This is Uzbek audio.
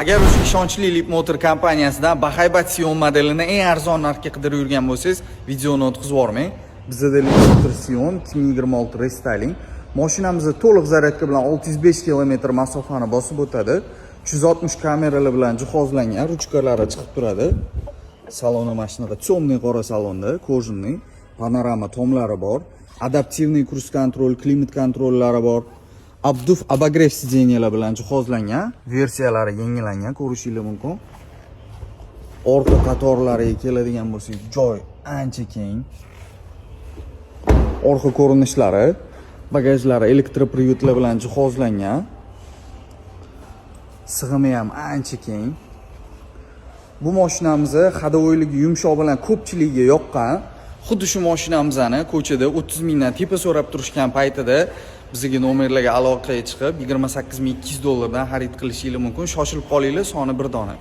Agar o'sha ishonchli Leapmotor kompaniyasidan bahaybat Sion modelini eng arzon narxga qidirib yurgan bo'lsangiz, videoni o'tkazib yubormang. Bizda Leapmotor Sion 2026 restyling. Mashinamizda to'liq zaryadka bilan 605 km masofani bosib o'tadi. 360 kameralar bilan jihozlangan, ruchkalari chiqib turadi. Saloni mashinada temniy qora salonda, kojinniy, panorama tomlari bor, adaptivniy kruz kontrol, klimat kontrollari bor. Abduf abagrev sideniyalar bilan jihozlangan, versiyalari yangilangan, ko'rishingiz mumkin. Orqa qatorlariga keladigan bo'lsak, joy ancha keng. Orqa ko'rinishlari, bagajlari elektropриводlar bilan jihozlangan. Sig'imi ham ancha keng. Bu mashinamizni hadovoyligi yumshoq bilan ko'pchilikga yoqqan. Xuddi shu mashinamizni ko'chada 30 mingdan tepa so'rab turishgan paytida bizga nomerlarga aloqaga chiqib $28,200 dan xarid qilishingiz mumkin. Shoshilib qolinglar, soni bir dona.